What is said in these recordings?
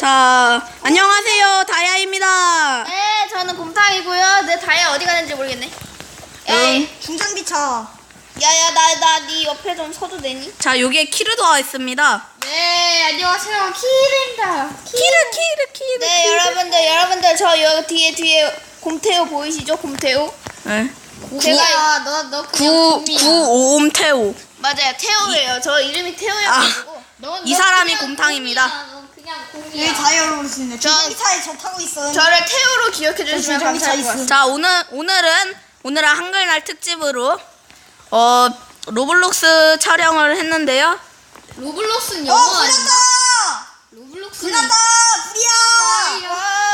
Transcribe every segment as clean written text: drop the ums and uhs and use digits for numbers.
자, 안녕하세요. 다야입니다. 네, 저는 곰탕이고요. 내 다이아 어디 가는지 모르겠네. 에이, 중장비차. 야야, 나 네 옆에 좀 서도 되니? 자, 여기에 키르도가 있습니다. 네, 안녕하세요. 키르입니다. 키르. 네, 여러분들 저 여기 뒤에 곰태우 보이시죠? 곰태우. 네. 제가 너 그냥 곰이야. 구오옴태우. 맞아요, 태우예요. 저 이름이 태우여가지고. 이 사람이 곰탕입니다. 너 그냥 곰이야. 여기 다이어로 오시네. 중장비차에 저 타고 있어요. 저를 태우로 기억해 주시면 중장비차 감사할 것 있어. 같습니다. 자, 오늘은 한글날 특집으로 로블록스 촬영을 했는데요. 로블록스는 영어 아닌가? 불났다! 로블록스는 불났다!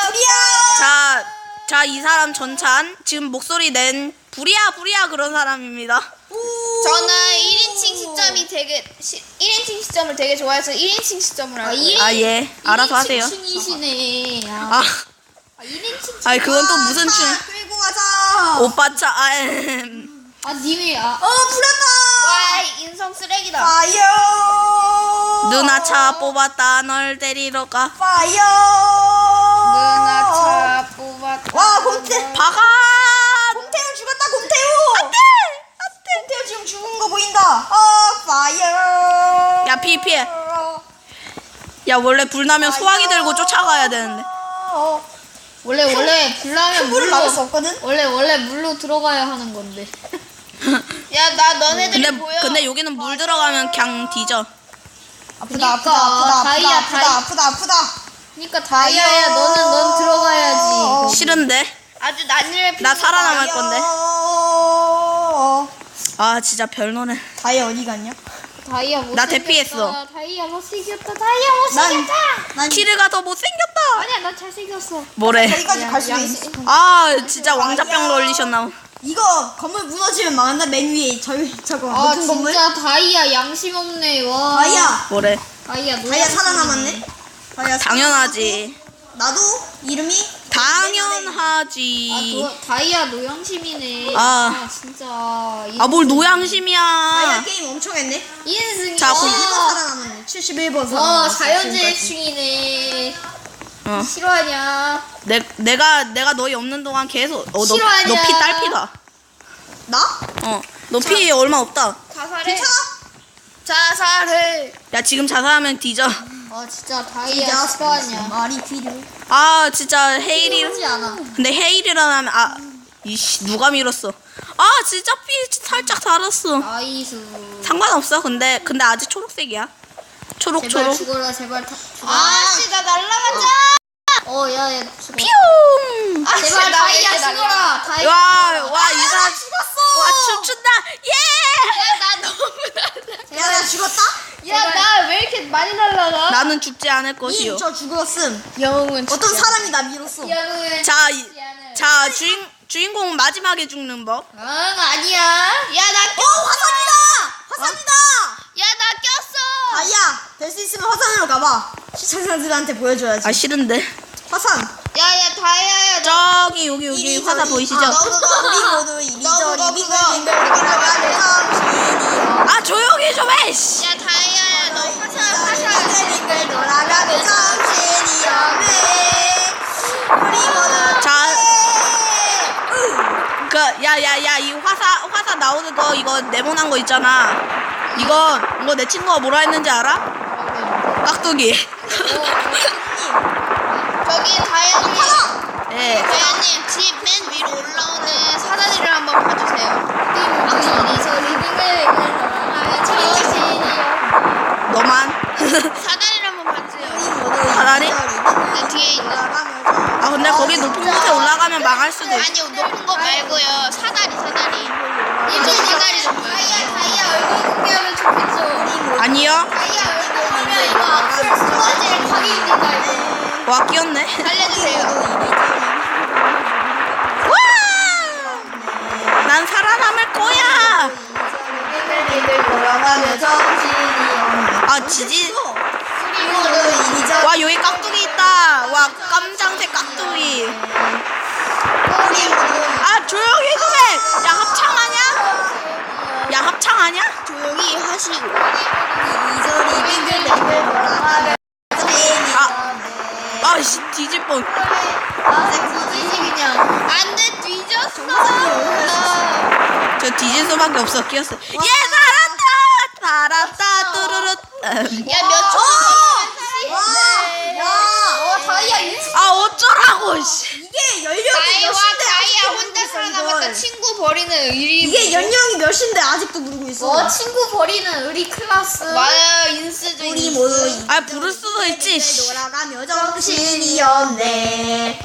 불이야! 자, 이 사람 전찬 지금 목소리 낸 부리야 그런 사람입니다. 저는 1인칭 시점을 되게 좋아해서 1인칭 시점을 하고 예, 알아서 하세요. 1인칭 아, 1인칭 아니 그건 또 무슨 춤? 끌고 가자. 오빠차 님이 불났다! 와, 인성 쓰레기다. 파이어! 누나 차 뽑았다 널 데리러 가. 파이어! 누나 차 뽑았다. 와, 곰태. 박아. 곰태우 죽었다, 곰태우! 안 돼! 곰태우 지금 죽은 거 보인다. 파이어! 야, 피해. 야, 원래 불 나면 소화기 들고 쫓아가야 되는데. 원래 불나면 물을 막을 수 없거든? 원래 물로 들어가야 하는 건데. 야, 나 너네들이 보여. 근데 여기는 물 들어가면 그냥 뒤져. 아프다. 그러니까 다이아야, 넌 들어가야지. 싫은데. 아주 난리를 나 피우는 살아남을 건데. 아, 진짜 별노네. 다이아 어디 갔냐? 다이아 못 나 대피했어. 다이아 못생겼다. 다이아 못생겼다. 난 키르가 더 못생겼다. 아니야, 나 잘생겼어. 뭐래. 저기까지 갈 수도 있어. 아, 진짜 왕자병 걸리셨나. 이거 건물 무너지면 망한다. 맨 위에 저거 아, 높은 건물. 진짜 다이아 양심 없네. 와. 다이아 다이아 살아남았네. 다이아 당연하지. 나도 이름이 당연하지. 다이아 노양심이네. 아. 진짜. 아, 뭘 노양심이야. 다이아 게임 엄청 했네. 인승이. 자, 71번 살아남았네. 71번 와, 살아남았어. 자연재해충이네. 어. 싫어하냐? 내가 너희 없는 동안 계속 싫어하냐? 너 피 딸피다. 나? 너 피 얼마 없다. 자살해. 괜찮아? 자살해. 야, 지금 자살하면 뒤져. 진짜 다이아 싫어하냐? 말이 필요. 아, 진짜 헤일이. 하지 않아. 근데 헤일이라면 이씨 누가 밀었어. 아, 진짜 피 살짝 달았어. 아이수. 상관없어. 근데 아직 초록색이야. 제발 초록. 죽어라, 제발. 아씨, 나 날라가자. 야, 죽어. 뿅. 제발 다이아 죽어라. 다이아. 와, 이 사람 죽었어. 와, 춤춘다. 예! 나 너무 날라. 야, 나 죽었다? 야, 나 왜 이렇게 많이 날라가? 나는 죽지 않을 것이요. 저 죽었음. 영웅은 어떤 사람이 나 밀었어. 영웅은 자, 주인공 마지막에 죽는 법. 아니야. 야, 나 화산이다! 야, 나 꼈어. 다이아, 될 수 있으면 화산으로 가봐. 시청자들한테 보여줘야지. 아, 싫은데. 화산. 야, 다이아야. 저기 여기 화사 보이시죠? 우리 모두 이리저리 빙글빙글 돌아가는 정신이여. 아, 조용히 좀 해. 씨. 야, 다이아야, 너 화살. 빙글빙글 돌아가는 정신이여. 우리 모두 자, 야, 이 화사 나오는 거 이거 네모난 거 있잖아. 이거 내 친구가 뭐라 했는지 알아? 깍두기. 저기 다이아님. 예. 다이아님, 집 맨 위로 올라오는 사다리를 한번 봐주세요. 너만. 사다리를 한번 봐주세요. 사다리? 네, 뒤에 있는. 아, 근데 거기 높은 곳에 올라가면 망할 수도 있어. 아니요, 높은 거 말고요. 사다리. 이쪽 사다리 좀 봐주세요. 다이아 얼굴 공개하면 좋겠죠. 아니요. 다이아 얼굴 보면 이거 악셀 스포츠를 가기 힘들다, 이거. 와, 끼었네. 살려주세요. 와! 난 살아남을 거야. 돌아가는 정신이여. 아, 지지. 우리 모두 이리저리 와, 여기 깍두기 있다. 와, 깜장색 깍두기. 우리 모두 아, 조용히 좀 해. 야, 합창하냐? 야, 합창하냐? 조용히 하시고. 이리저리 빙글빙글 돌아가는 정신이여. 아씨 뒤질 뻔. 뒤지지 그냥. 안돼 뒤졌어. 저 뒤질 수밖에 없어. 끼었어. 예 살았다. 뚜루루. 야몇 초? 와 다이아 아 어쩌라고 씨. 이게 연령이 다이아 몇인데 다이아 아직도 혼자 모르고 있어, 살아남았다. 이걸. 친구 버리는 의리. 이게 연령이 몇인데 아직도 모르고 있어. 친구 버리는 의리 클라스. 맞아요 인스도 우리 모두 아 부를 수도 있지. 씨. 돌아가며 정신이 없네.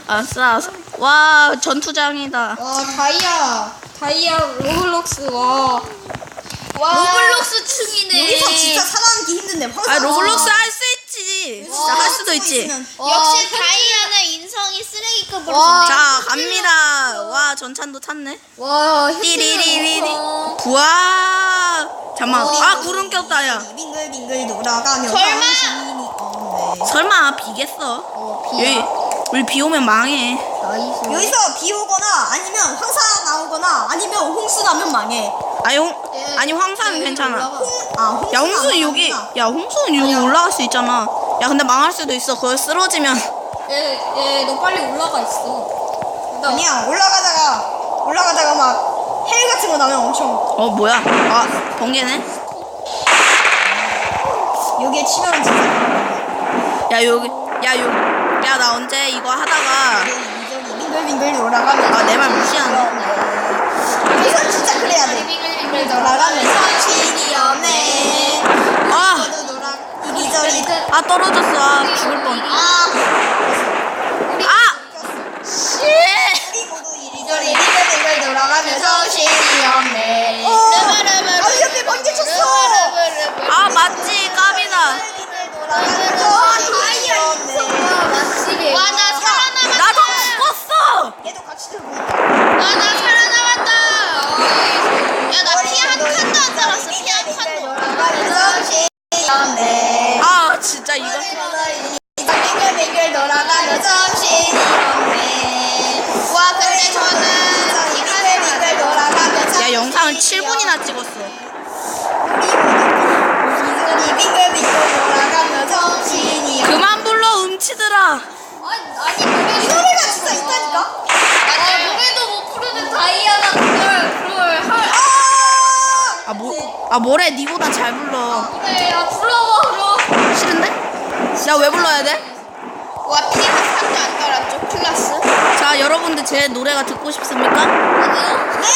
아싸. 와 전투장이다. 와 다이아 로블록스 와. 로블록스 층이네. 여기서 진짜 살아남기 힘든데 아 로블록스 할 수 있지. 진짜 할 수도 있지. 역시 다이아는 인성이 쓰레기급으로 와. 좋네. 자 갑니다. 와 전찬도 찼네. 와 띠리리리리. 부와. 잠만. 아 구름 꼈다 야. 빙글빙글 돌아가며 설마? 정신이 없네. 설마 비겠어? 여기 우리 비 오면 망해. 나이스. 여기서 비 오거나 아니면 황사 나오거나 아니면 홍수 나면 망해. 아니 황사는 괜찮아. 홍수 야 홍수는 여기. 야 홍수는 여기 올라갈 수 있잖아. 야 근데 망할 수도 있어. 거기 쓰러지면. 얘너 빨리 올라가 있어. 아니야 올라가다가 막 헬 같은 거 나면 엄청 어 뭐야? 아 번개네. 여기에 치면 진짜 야 여기. 야 나 언제 이거 하다가 빙글빙글 돌아가며 아 내 말 무시하네. 여기서 진짜 그래야 돼. 빙글빙글 돌아가며 정신이 없네. 아. 이리저리 아 떨어졌어. 아 죽을 뻔. 씨. 우리 모두 이리저리 빙글빙글 돌아가며 정신이 없네. 아 옆에 번개 쳤어. 아 맞지 까비다. 돌아가며 정신이 없네. 와 나 살아남았다. 나도 죽었어. 얘도 같이 들고 와 나 살아남았다. 야 나 피 한 칸도 안 살았어. 피 한 칸도. 돌아가며 정신이 없네. 아 진짜 이거. 빙글빙글 돌아가며 정신이 없네. 와 근데 저는 빙글빙글 돌아가며 야 영상을 7분이나 찍었어. 우리 빙글빙글 돌아가며 정신이 없네. 그만 불러 음치들아. 아니 이 노래가 진짜 있다니까? 노래도 못 부르는 다이아가 그걸 할. 아 뭐래 니보다 잘 불러. 그래 야 불러봐 그럼. 싫은데? 나 왜 불러야 돼? 와 피 한 칸도 안 달았죠 클라스. 자 여러분들 제 노래가 듣고 싶습니까? 아니요. 네!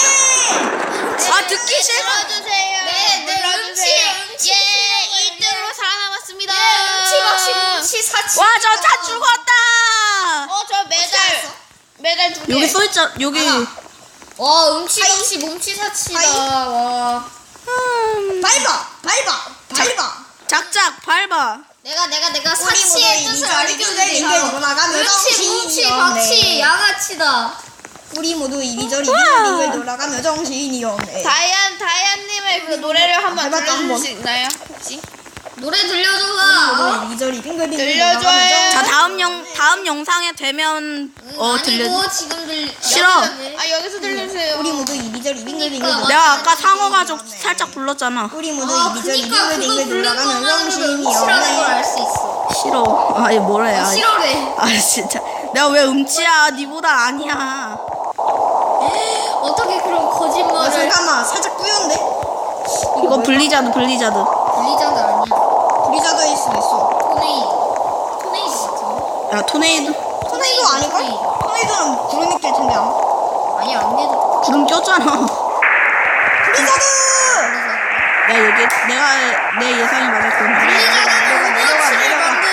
아 듣기 싫어. 불러주세요. 네, 불러주세요. 음치. 예 1등으로 살아남았습니다. 음치 사치. 와 저 차 죽었다. 저 메달 두 개. 여기 써있자 여기. 와 음치 몸치 사치다. 와. 밟아! 작작 밟아. 내가 우리 사치의 모두 뜻을 이리저리 빙글빙글 알려주세요. 돌아가며 정신이 음치 없네. 박치 양아치다. 우리 모두 이리저리 빙글빙글 돌아가며 정신이 없네. 다이안님의 그 노래를 한번 해봤다, 들려줄 한번. 수 있나요? 혹시? 노래 우리 들려줘봐. 모두 이리저리 빙글빙글 들려줘요. 돌아가며 자 다음 영상에 되면 들려. 아니고 지금 들. 싫어. 아 여기서 들려주세요. 우리 모두 이리저리 빙글빙글 그러니까. 내가 아까 상어 가족 살짝 불렀잖아. 우리 모두 이리저리 그니까 그거 빙글빙글 부른 돌아가며 것만으로도 정신이 음치라는 걸 없네. 알 수 있어. 싫어. 아니 뭐래. 아이. 싫어래. 아 진짜. 내가 왜 음치야? 니보다 아니야. 어떻게 그런 거짓말을? 잠깐만 살짝 뿌였는데? 이거 블리자드. 블리자드 아니야. 브리자드일 수도 있어. 토네이도 같은데? 야 토네이도 토네이도 아닐걸? 토네이도는 구름이 낄 텐데 아마. 아니야 안 내도 구름 꼈잖아. 브리자드! 야 여기 내가 내 예상이 맞았거든. 블리자드는 음치를 만든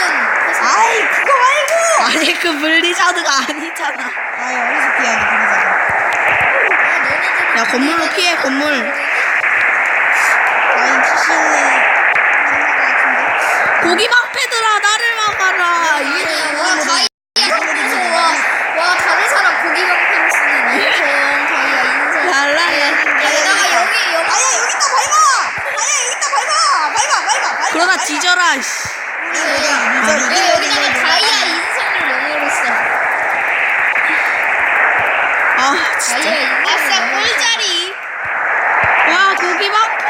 회사. 아이 그거 말고! 아니 그 블리자드가 아니잖아. 아이 어디서 피해야 돼 브리자드. 야 건물로 피해 건물. 아이 귀신을 만날 것 같은데. 고기 방패들아 나를 막아라. 와 다이아 와 다른 사람 고기 방패 쓰는 인성 다이아 인성. 랄랄라. 게다가 여기 아야 여기 있다 밟아! 그러다 뒤져라. 씨. 여기다가 다이아 인성을 영어로 써. 아 진짜. 다이아 인성. 아싸 꿀자리. 와 고기 방패.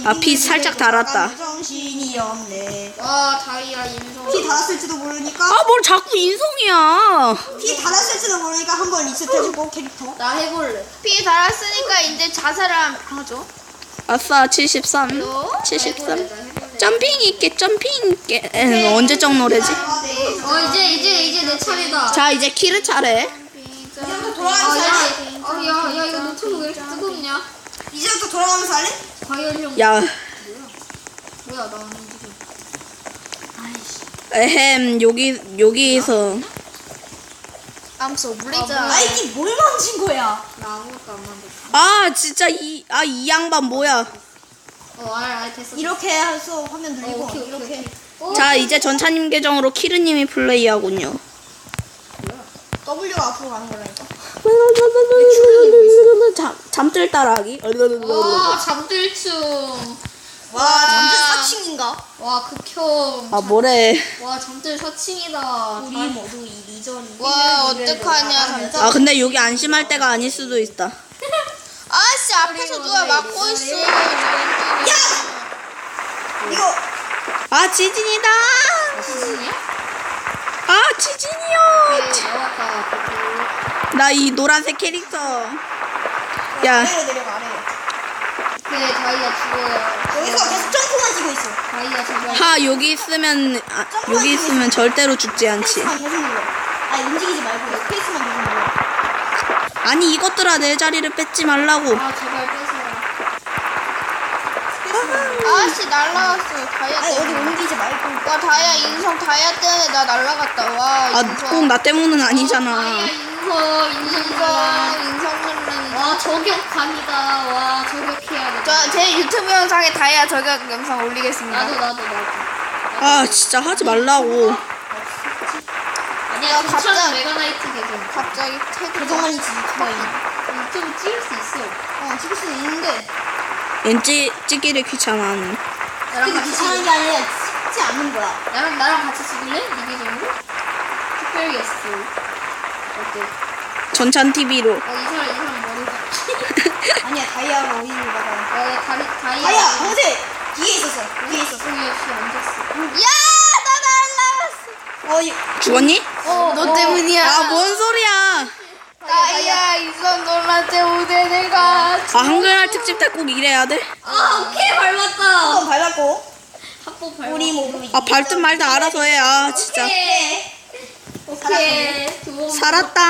아, 피 살짝 달았다. 정신이 없네. 와 다이아 인성. 피 달았을지도 모르니까. 아, 뭘 자꾸 인성이야. 피 달았을지도 모르니까 한번 리셋해주고 캐릭터. 나 해볼래. 피 달았으니까 이제 자살을 하죠. 아싸, 73. 73. 점핑 있게, 점핑 있게. 언제적 노래지? 이제 내 차례다. 자, 이제 키르 차례. 이제부터 돌아가면서 할래? 야 이거 노트북 왜 이렇게 뜨겁냐? 이제부터 돌아가면서 할래? 과열형. 야, 뭐야 나 지금. 여기서. 암소 블리자. 아이디 뭘 만진 거야? 나 아무것도 안 만들었어. 아, 진짜 이 양반 뭐야. 됐어. 이렇게 해서 화면 늘리고 오케이. 이렇게. 자, 이제 전차님 계정으로 키르님이 플레이하군요. W가 앞으로 가는 거라니까. 잠들 따라하기. 와 잠들충. 와, 잠들 4층인가? 와 극혐. 아, 뭐래. 와 잠들 4층이다. 우리 모두 이 리전. 와 어떡하냐 감자. 아, 근데 여기 안심할 때가 아닐 수도 있다. 아씨 앞에서 누가 막고 있어. 이거 아, 지진이다. 무슨이야? 아, 지진이요. 나왔다. 나 이 노란색 캐릭터. 야, 아래로 내려가 아래로. 그래 다이아 죽어요. 여기서 계속 점프만 뛰고 있어. 다이아 제발. 하, 여기 있으면 절대로 죽지 않지. 스페이스만 계속 눌러. 아니 움직이지 말고 스페이스만 계속 눌러. 아니, 이것들아, 내 자리를 뺏지 말라고. 아 제발 뺏어라. 아씨 날라갔어. 다이아 아니 어디 때문에. 옮기지 말고. 와 다이아 인성 다이아 때문에 나 날라갔다. 와 아, 인성. 꼭 나 때문은 다이아 아니잖아. 인성 누르는. 와 저격감이다. 와 저격해야 돼. 제 유튜브 영상에 다이아 저격 영상 올리겠습니다. 나도. 아, 진짜 하지 말라고. 아니야 갑자기- 9,000 메가나이트 계정. 갑자기 태그. 계정만 있지 거의. 유튜브 찍을 수 있어. 찍을 수는 있는데. 왠지 찍기를 귀찮아하는. 나랑 근데 같이 귀찮은 게 아니라 찍지 않는 거야. 나랑 같이 찍을래? 네 계정으로? 특별 게스트. 어때? 전찬 TV로. 이 사람 머리. 아니야 다이아로 오인을 받아. 야 다이아. 다이아 방세 뒤에 있었어. 뒤에 있었어. 여기 역시 앉았어. 야나 날라갔어. 죽었니? 너 때문이야. 아, 뭔 소리야. 다이아 인성 놀란 때문에 내가. 아, 한글날 특집 때 꼭 이래야 돼? 아 오케이 밟았다. 한번 밟았고 합법 밟았다. 우리 모두 아, 밟든 말든 알아서 해. 아, 진짜. 오케이. 두 번. 살았다.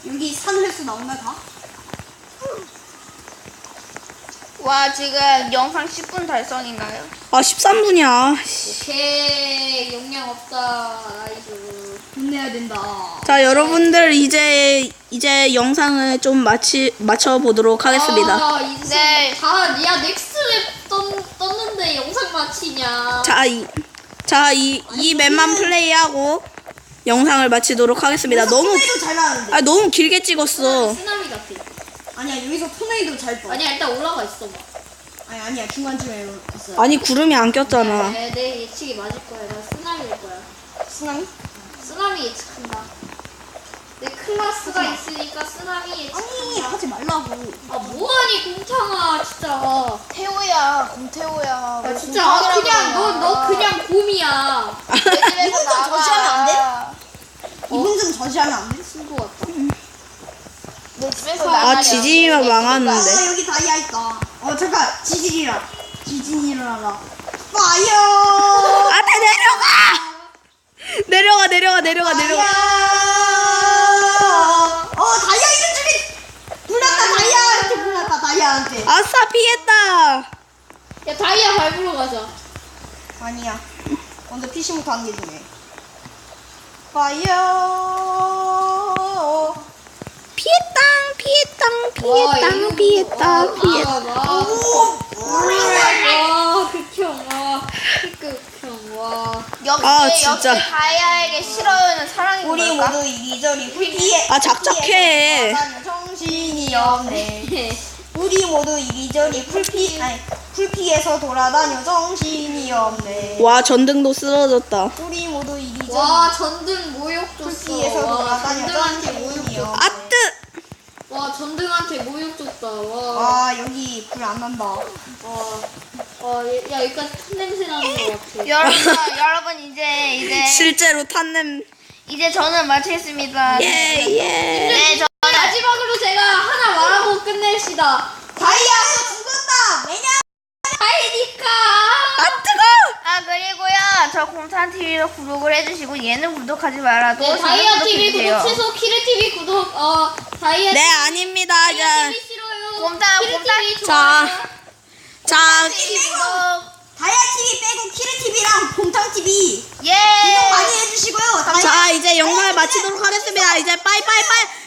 여기 산횟수 나오나 다? 와 지금 영상 10분 달성인가요? 아, 13분이야. 오케이 용량 없다. 나이스. 혼내야 된다. 자, 여러분들 이제 영상을 좀 맞춰보도록 하겠습니다. 아, 이제 네. 야 넥스트 떴는데 영상 마치냐? 이 맵만 플레이하고 영상을 마치도록 하겠습니다. 너무 토네이도 잘 나왔는데. 너무 길게 찍었어. 쓰나미 같아. 아니야 여기서 토네이도 잘 떠. 아니야 일단 올라가 있어 봐. 아니야 중간쯤에 있어요. 아니, 구름이 안 꼈잖아. 내 예측이 맞을 거야. 나 쓰나미일 거야. 쓰나미? 쓰나미 예측한다. 내 클라스가 있으니까 쓰나미 아니 예측한다. 하지 말라고. 아 뭐하니 공창아 진짜. 태호야 공태호야. 야 진짜 아, 그냥 너 그냥 곰이야. 내 집에서 이분 좀 저지하면 안 돼? 나가. 이분 좀 저지하면 안 돼? 친구 같다. 내 집에서 아, 나가려. 지진이면 망하는데. 아 여기 다이아 있다. 잠깐 지진이라. 파이어. 아, 내려가. 내려가. 다이아. 다이아 이름 중에 불났다 다이아한테 불났다 다이아한테. 아싸, 피했다. 야 다이아 밟으러 가자. 아니야. 먼저 피시부터 하는 게 중요해. 파이어. 피했다. 와 극혐 와 극혐 와. 역시 아, 진짜. 역시 다이아에게 싫어요는 사랑인 우리 걸까? 모두 이리저리 풀피해. 아, 작작해. 정신이 없네. 우리 모두 이리저리 풀피해서 돌아다녀 정신이 없네. 와, 전등도 쓰러졌다. 우리 모두 이리저리 와 전등 모욕 줬어. 풀피해서 와 돌아다녀 전등한테 정신이 모욕 줬어. 없네. 아뜨. 와 와 전등한테 모욕 줬다. 와. 와 여기 불 안 난다. 야 여기까지 탄 냄새 나는 것 같아. 여러분 이제 실제로 탄냄. 이제 저는 마치겠습니다. 예. 네, 저는 마지막으로 제가 하나 말하고 끝냅시다. 다이아가 죽었다. 왜냐? 다이니까. 그리고요 저 공탄 TV도 구독을 해주시고 얘는 구독하지 말아도 네, 다이아 TV 구독해주세요. 구독 취소, 키르 TV 구독. 다이아 네, 아닙니다. TV 싫어요. 곰탕, 키르 곰탕. TV 자, 좋아요. 자, TV 구독. 다이아 TV 빼고 키르 TV랑 곰탕 TV 예. 구독 많이 해주시고요. 자, 이제 영상을 마치도록 하겠습니다. 이제 빠이빠이빠이.